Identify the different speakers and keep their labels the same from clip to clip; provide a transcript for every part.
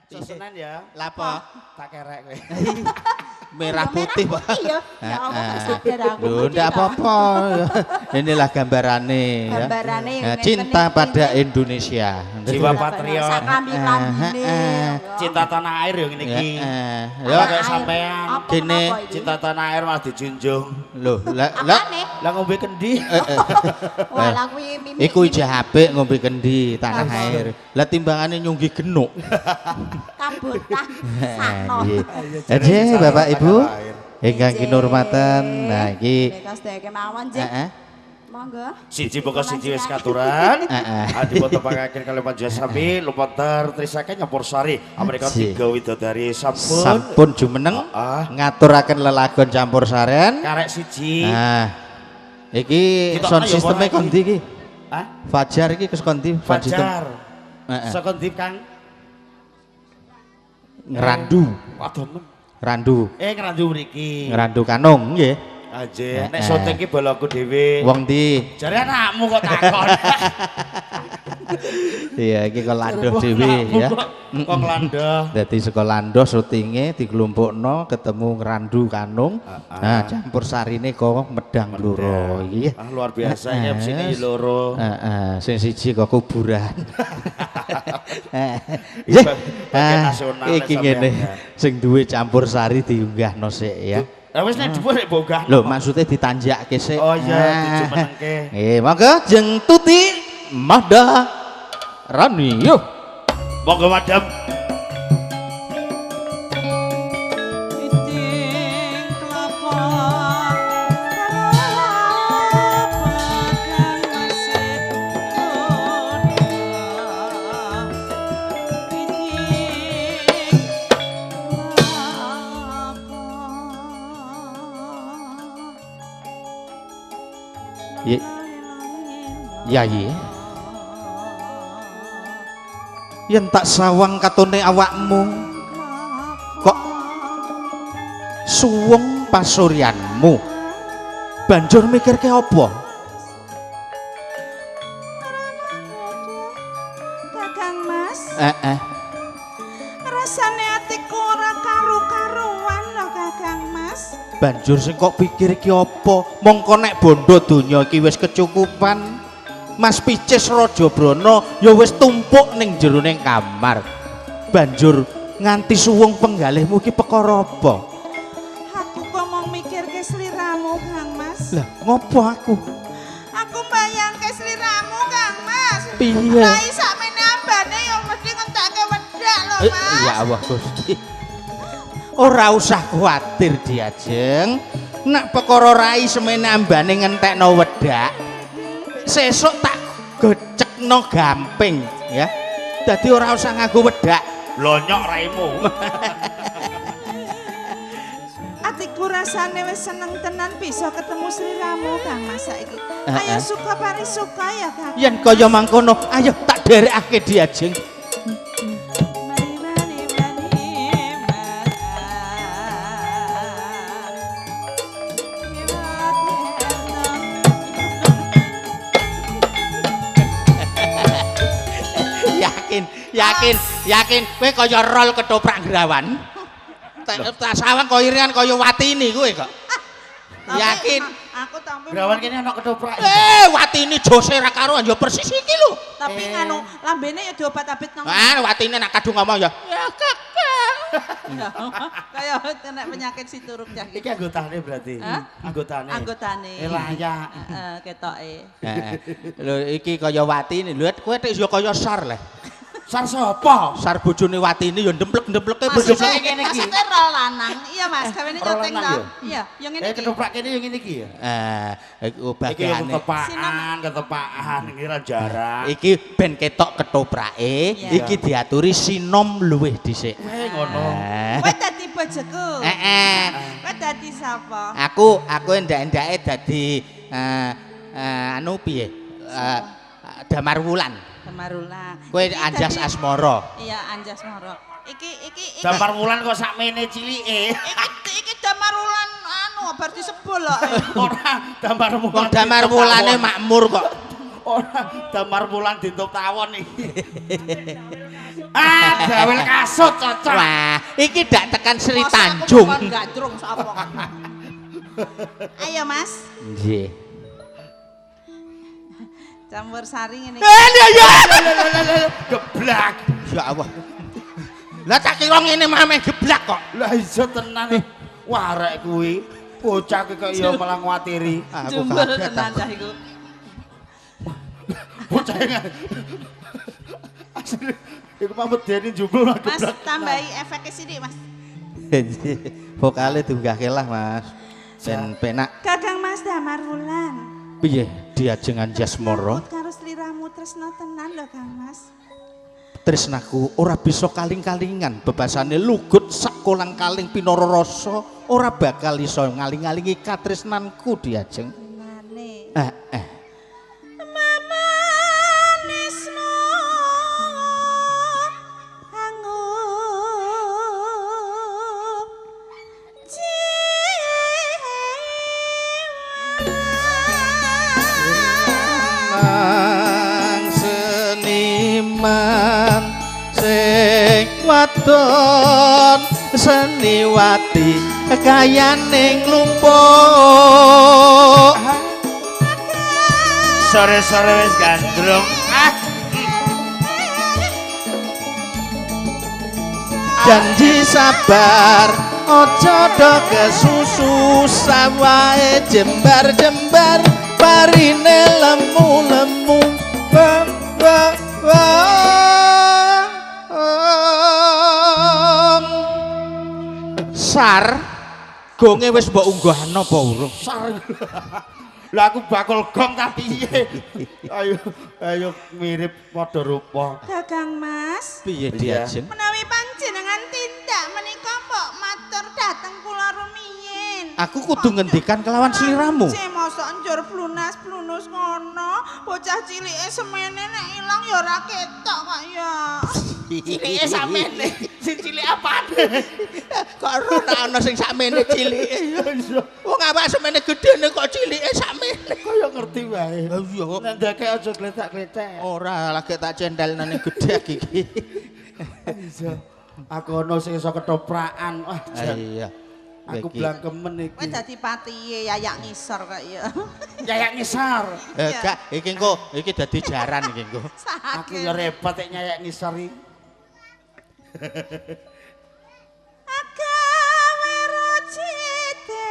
Speaker 1: Susunan ya.
Speaker 2: Lapo?
Speaker 1: Tak kerek kowe.
Speaker 2: Merah putih, Pak.
Speaker 3: Iya. Ya Allah, gak sadar aku.
Speaker 2: Loh, enggak apa-apa. Inilah gambarannya ya.
Speaker 3: Gambarane
Speaker 2: Cinta pada Indonesia.
Speaker 1: Jiwa patriot.
Speaker 3: Saklambi-lambine.
Speaker 1: Cinta tanah air yo ngene iki.
Speaker 2: Ya
Speaker 1: kayak sampean.
Speaker 2: Gini.
Speaker 1: Cinta tanah air malah dijunjung.
Speaker 2: Loh, lah
Speaker 1: Lah ngombe kendi.
Speaker 3: Wah, lah kuwi mimik.
Speaker 2: iku ijeh apik ngombe kendi tanah air. Lah timbangane nyunggi genuk.
Speaker 3: Kabutah. Sakno.
Speaker 2: Jadi Bapak Ibu ingkang kinurmatan. Nah iki
Speaker 3: Nek sedeke mawon, Jek. Monggo.
Speaker 1: Siji pokok siji wis katuran. Adi foto pangaken kali Panjasami lumantar trisake nyampur sari. Amerika tiga widodari
Speaker 2: sampun jumeneng ngaturaken lelagon campur saren.
Speaker 1: Karek siji.
Speaker 2: Nah. Iki sound system-e kondi iki?
Speaker 1: Hah?
Speaker 2: Fajar iki kes kondi?
Speaker 1: Fajar. Saka ndi Kang?
Speaker 2: Ngerandu.
Speaker 1: Waduh.
Speaker 2: Randu.
Speaker 1: Ngerandu mriki.
Speaker 2: Ngerandu Kanung nggih.
Speaker 1: Aje, nek syuting ki balaku dhewe.
Speaker 2: Wong ndi?
Speaker 1: Jare anakmu kok takon.
Speaker 2: Iya, iki kok landoh dhewe ya.
Speaker 1: Kok landoh.
Speaker 2: Dadi saka landoh syutinge dikelompokno ketemu Ngerandu Kanung. Nah, campur sarine kok medang loro iki.
Speaker 1: Luar biasa ya sini loro.
Speaker 2: Heeh, sing siji kok kuburan. Iki ngene. Sing duwe campur sari diunggahno sik ya.
Speaker 1: Lah wis nek dhuwur nek bogah.
Speaker 2: Lho, maksudnya ditanjakke sik.
Speaker 1: Oh iya, dijumenengke.
Speaker 2: Nggih, monggo jeng Tuti Mahda Rani. Yo.
Speaker 1: Monggo Madam.
Speaker 2: Ya iya. Yen tak sawang katone awakmu kok suwung pasuryanmu banjur mikirke apa?
Speaker 3: Kakang Mas. Rasane atiku ora karu-karuan lho Kakang Mas.
Speaker 2: Banjur sing kok pikir iki apa? Mongko nek bondo donya iki wis kecukupan. Mas Picis Rajabrana ya wis tumpuk ning jerone kamar. Banjur nganti suwung penggalihmu iki perkara apa?
Speaker 3: Aku kok mung mikirke sliramu Kang Mas.
Speaker 2: Lah, ngopo aku?
Speaker 3: Aku mbayangke sliramu Kang Mas.
Speaker 2: Piye?
Speaker 3: Rai sakmene ambane ya mesti ngentekke wedhak lho Mas.
Speaker 2: Ya Allah Gusti. Ora usah kuwatir Diajeng. Nek perkara rai semene ambane ngentekno wedhak, sesuk tak gocekno gamping ya. Dadi ora usah nganggo wedhak.
Speaker 1: Lonyok raimu.
Speaker 3: Atiku rasane wis seneng tenan bisa ketemu sliramu Kang Mas saiki. Ayo suka pari suka ya Kang.
Speaker 2: Yen kaya mangkono, ayo tak dherekake Diajeng. Yakin kowe kaya rol ketoprak grawan. Tak sawang kaya irian kaya Watini kowe kok. Yakin.
Speaker 3: Aku tampi.
Speaker 1: Grawan kene ana ketoprak.
Speaker 2: Watini jose ra karo ya persis iki lho.
Speaker 3: Tapi nganu lambene ya diobat-abit nang.
Speaker 2: Watini nek kadung ngomong ya Kakang.
Speaker 3: Kaya kena penyakit situruk cah
Speaker 1: Iki anggotane berarti. Anggotane.
Speaker 3: Anggotane.
Speaker 1: Layak.
Speaker 3: Heeh, ketoke.
Speaker 2: Lho iki kaya Watini. Lho kowe tek ya kaya Sar le.
Speaker 1: Sar sapa?
Speaker 2: Sar bojone Watini ya ndemplek-ndempleke
Speaker 3: bojone ngene iki. Maksudnya rol lanang. Iya Mas, gawene nyoteng ta. Iya, yang ngene iki.
Speaker 1: Ketoprak kene yang ngene iki ya.
Speaker 2: Iku bagiane.
Speaker 1: Ketopaan iki ra jarang.
Speaker 2: Iki ben ketok ketoprake, iki diaturi sinom luwih dhisik.
Speaker 1: Ngono.
Speaker 3: Kowe dadi bojoku. Kowe dadi sapa?
Speaker 2: Aku endak-endake dadi anu piye? Damar Wulan.
Speaker 3: Damarula.
Speaker 2: Kowe Anjas Asmara.
Speaker 3: Iya, Anjas Asmara. Iki
Speaker 1: Damar Wulan kok sakmene cilike.
Speaker 3: Iki Damar Wulan anu bar disebul kok.
Speaker 1: Ora Damar Wulan.
Speaker 2: Damar Wulane makmur kok.
Speaker 1: Ora Damar Wulan ditutup tawon iki. Bawel kasut cocok.
Speaker 2: Wah, iki dak tekan Sri Tanjung.
Speaker 3: Gandrung sapa? Ayo Mas,
Speaker 2: Nggih.
Speaker 3: campur sari ngene.
Speaker 2: Ya.
Speaker 1: Geblak.
Speaker 2: Ya Allah. Lah tak kira ngene meh geblak kok.
Speaker 1: Lah iso tenan nih. Wah arek kuwi bocah ki kok ya malah nguatiri.
Speaker 2: Aku
Speaker 3: Jumber
Speaker 2: kaget.
Speaker 3: tenan dah iku.
Speaker 1: Bocah asli iku mah medeni jumbo lah
Speaker 3: Mas
Speaker 1: geblak.
Speaker 3: tambahi efeknya sithik Mas.
Speaker 2: Vokale tunggake lah, Mas. Ben penak.
Speaker 3: Kakang Mas Damar Wulan.
Speaker 2: Piye diajengan Jasmara?
Speaker 3: Luput karo sliramu tresno tenan lho Kang Mas.
Speaker 2: Tresnaku ora bisa kaling-kalingan bebasane lugut sak kolang-kaling pinara rasa ora bakal iso ngaling-alingi katresnanku diajeng.
Speaker 3: Nane. Mamanismu anggup
Speaker 2: Mang seniman sing wadon seniwati kayaning lumpuk
Speaker 1: Sore-sore wis gandrung.
Speaker 2: janji sabar ojo do kesusu sawae jembar-jembar parine lemu-lemu Sar gonge wis mbok unggahno apa urung?
Speaker 1: Lah aku bakul gong ta piye? Ayo mirip padha rupa.
Speaker 3: Kakang Mas,
Speaker 2: Piye
Speaker 1: Iya.
Speaker 2: diajeng?
Speaker 3: menawi panjenengan tindak menika mbok matur dhateng kula rumiyin.
Speaker 2: Aku kudu ngendikan kelawan sliramu.
Speaker 3: Sing mosok njur blunas-blunus ngono, bocah cilike semene nek ilang ya ora ketok kok ya.
Speaker 2: Cilike samene. Sing cilik apane? Kok ora ana sing sakmene cilike. Wong awak semene gedene kok cilike sakmene.
Speaker 1: Kaya ngerti wae.
Speaker 2: Lah iya.
Speaker 1: Nek ndeke aja gletak-gletak.
Speaker 2: Ora lagi tak cendelne ning gedhe iki.
Speaker 1: Iso. Aku ono sing iso ketoprakan. Wah, jan.
Speaker 2: Iya.
Speaker 1: Aku
Speaker 2: Iki.
Speaker 1: blangkemen iki.
Speaker 3: Kowe dadi patihe yayak ngisor kok ya.
Speaker 1: Nyayak ngisor.
Speaker 2: Gak, iki engko iki dadi jaran iki engko.
Speaker 1: Aku ya repot nek nyayak ngisor iki.
Speaker 3: Agawe rocite.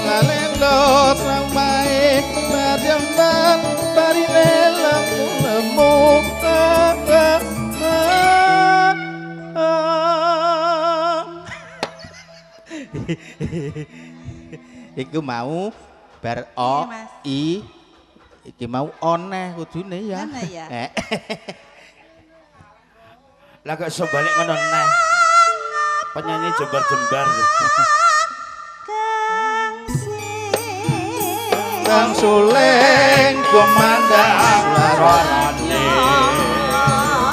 Speaker 2: Lalendo sampai berjembar parine lemu-lemu. Iku mau bar o
Speaker 3: Iya, Mas.
Speaker 2: i iki mau oneh kudune ya.
Speaker 3: Ngono ya?
Speaker 1: Lah kok iso balik ngono neh. Penyanyi jembar-jembar. Kang
Speaker 2: Suleng komandang
Speaker 1: suarane.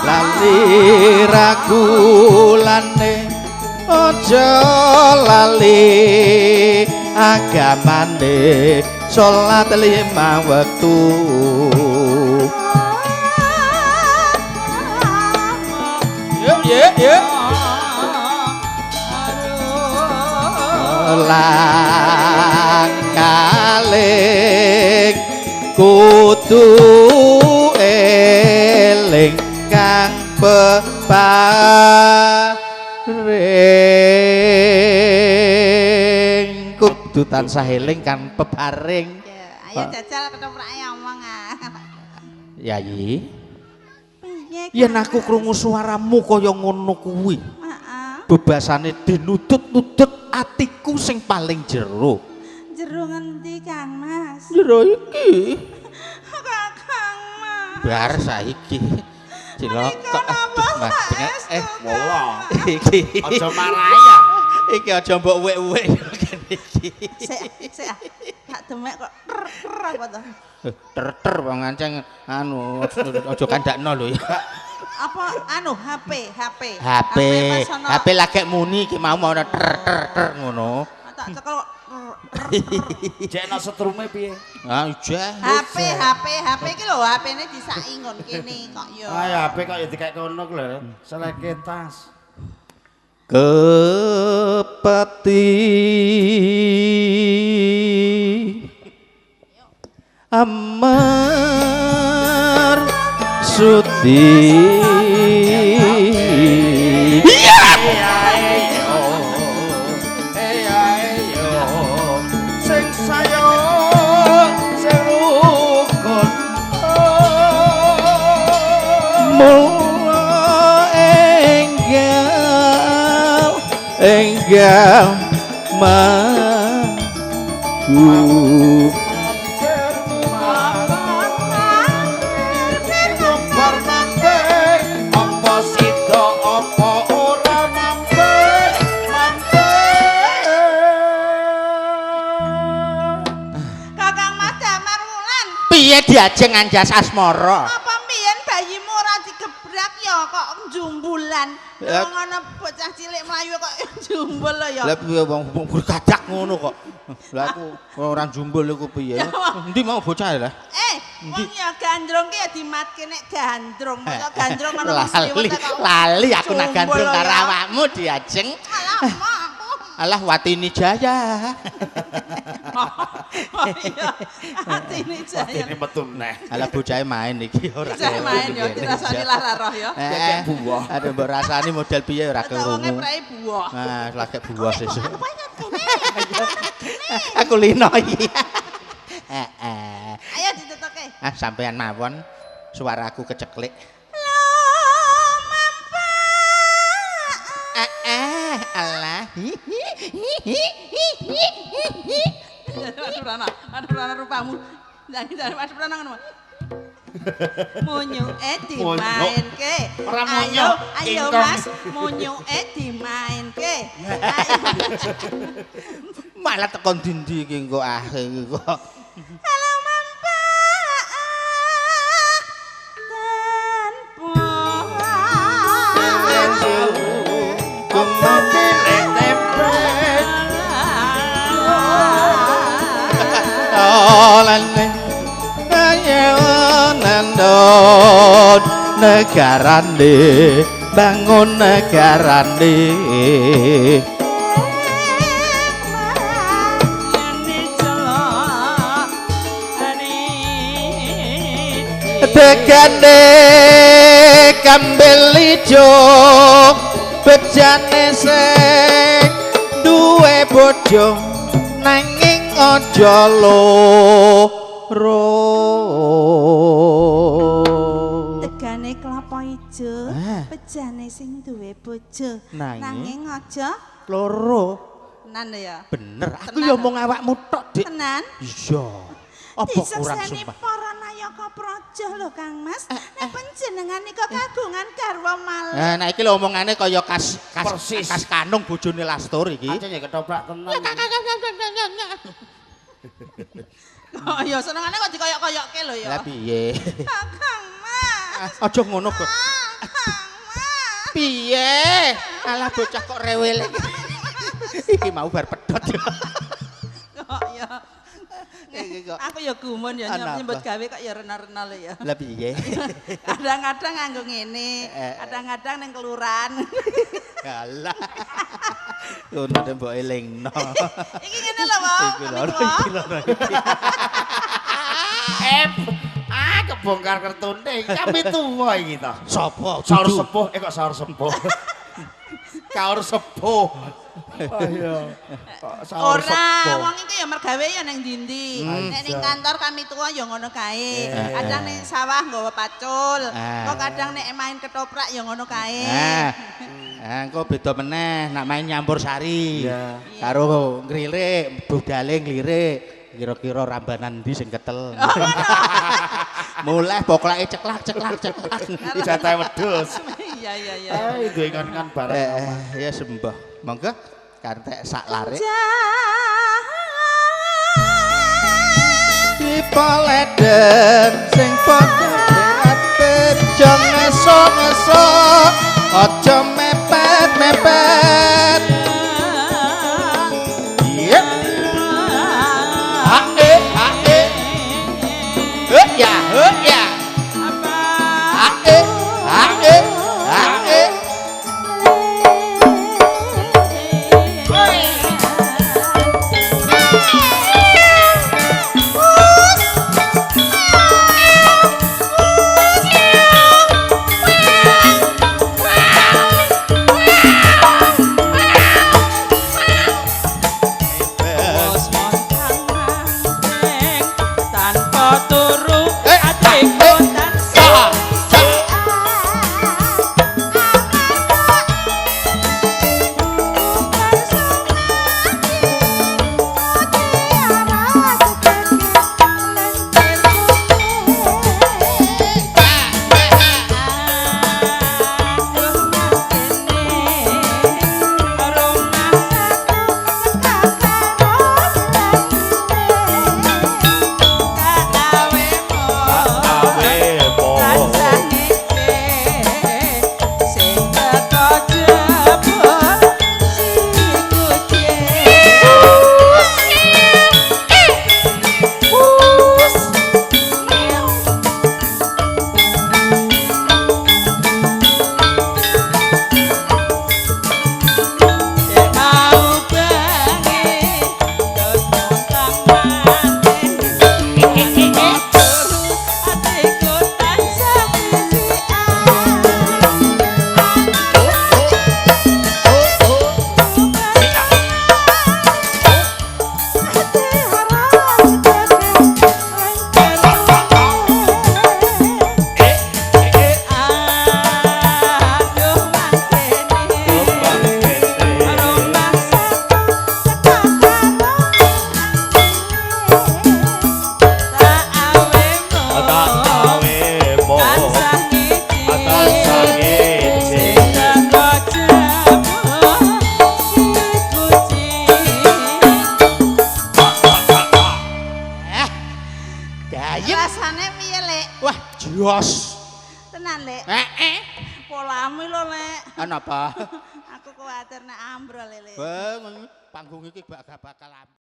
Speaker 2: lali ragulane ojo lali agamane salat 5 wektu yuk lang kaling kudu eling kang peparing kudu tansah eling kang peparing.
Speaker 3: Ayo jajal ketoprak ngomong ah.
Speaker 2: Yayi
Speaker 3: Piye?
Speaker 2: yen aku krungu suaramu kaya ngono kuwi
Speaker 3: Heeh.
Speaker 2: bebasane dinudut-nudut atiku sing paling jero.
Speaker 3: Jero ngendi Kang Mas?
Speaker 2: Jero iki
Speaker 3: Kakang Mas.
Speaker 2: bar saiki cilaka aduh madeng
Speaker 1: Wala.
Speaker 2: iki
Speaker 1: Aja marah ya.
Speaker 2: iki aja mbok wek-wek kene iki
Speaker 3: Sik ah. Tak demek kok apa to?
Speaker 2: ter wong nganceng anu aja kandakno lho ya
Speaker 3: apa anu HP
Speaker 2: HP lagi muni iki mau ter ngono.
Speaker 3: Tak cekel
Speaker 1: Jekno setrume piye?
Speaker 2: Ah iya.
Speaker 3: HP iki lho HP-ne disaki ngon kene kok ya.
Speaker 1: Ah ya HP kok ya dikek kono ku lho. Seleke tas.
Speaker 2: Kepati Amar Sudi
Speaker 1: Sing sayo sing rukun
Speaker 2: Mula enggal maju piye diajeng anjas asmara
Speaker 3: apa mbiyen bayimu ora digebrak ya kok njumbulan ngono bocah cilik mlayu kok jumbul lho ya
Speaker 2: lah piye wong bergadak ngono kok lah aku ora jumbul iku piye endi mau bocah lah
Speaker 3: wong ya gandrung ki ya dimatke nek gandrung kok gandrung ana
Speaker 2: lali aku nak gandrung karo awakmu diajeng alah Watini Jaya.
Speaker 3: Oh iya, Watini Jaya.
Speaker 1: Watini metu neh.
Speaker 2: Alah bocahe main iki ora.
Speaker 3: Bocahe main ya dirasani lara roh ya.
Speaker 1: Kayak buah.
Speaker 2: Ada mbok rasani model piye ora kerungu.
Speaker 3: Wonge prei buah.
Speaker 2: Nah, lagi buah sesuk. Aku lino iki.
Speaker 3: Ayo ditutuke.
Speaker 2: Ah sampean mawon suaraku keceklik. Allah.
Speaker 3: Aduh rana rupamu. Jangan Mas Prana ngono. Munyuke dimainke. Ayo Mas, munyuke dimainke.
Speaker 2: Malah tekan dindi iki kok iki kok.
Speaker 3: Halo Mampa.
Speaker 2: Negarane bangun negarane tegane kambil ijo bejane sing duwe bojo nanging aja loro
Speaker 3: tegane kelapa ijo bejane sing duwe bojo nanging aja
Speaker 2: loro
Speaker 3: tenan ya
Speaker 2: bener aku ya omong awakmu tok Dik
Speaker 3: tenan
Speaker 2: iya apa kurang
Speaker 3: disekseni
Speaker 2: sumpah
Speaker 3: para nayaka praja lho Kang Mas nek panjenengan nika kagungan garwa malih
Speaker 2: nah iki lho omongane kaya kas
Speaker 1: Persis.
Speaker 2: kanung bojone Lastur iki
Speaker 1: Aja ya ketoprak tenan.
Speaker 3: oh iya senengane kok dikoyok-koyokke lho ya
Speaker 2: lah piye
Speaker 3: Kang Mas
Speaker 2: aja ngono kok
Speaker 3: Kang Mas
Speaker 2: piye alah bocah kok rewel iki mau bar pedhot ya
Speaker 3: kok ya aku ya gumun ya nyebut gawe kok ya renal-renal ya
Speaker 2: lah piye
Speaker 3: kadang-kadang nganggo ngene kadang-kadang ning kelurahan
Speaker 2: alah ngono te mbok elingno
Speaker 3: iki ngene lho Pak
Speaker 1: Kebongkar kertune kami tuwa iki to.
Speaker 2: sapa
Speaker 1: Saur sepuh kok saur sepuh. Kaur sepuh. Ayo. Saur sepuh.
Speaker 3: Ora, wong iki ya mergawe ya ning ndi-ndi. Nek ning kantor kami tuwa ya ngono kae. Kadang ning sawah nggawa pacul. Kok kadang nek main ketoprak ya ngono kae.
Speaker 2: Engko beda meneh nak main nyampur sari. Karo ngrilik, budale nglirik. Kira-kira rambanan ndi sing ketel. Mulai poklake ceklak.
Speaker 1: Jatahe wedhus.
Speaker 3: Iya.
Speaker 1: Duwe ngon-ngon bareng.
Speaker 2: Ya sembah. Monggo kantek sak larik. Dipoleden sing padha ati aja ngesok-ngesok aja mepet-mepet iya hae ya hae
Speaker 3: Rasane piye, Lek?
Speaker 2: wah jos
Speaker 3: Tenan, Lek. Polamu lho, Lek.
Speaker 2: Kenapa?
Speaker 3: Aku kuwatir nek ambrol, Lek.
Speaker 2: Bang, panggung iki bakal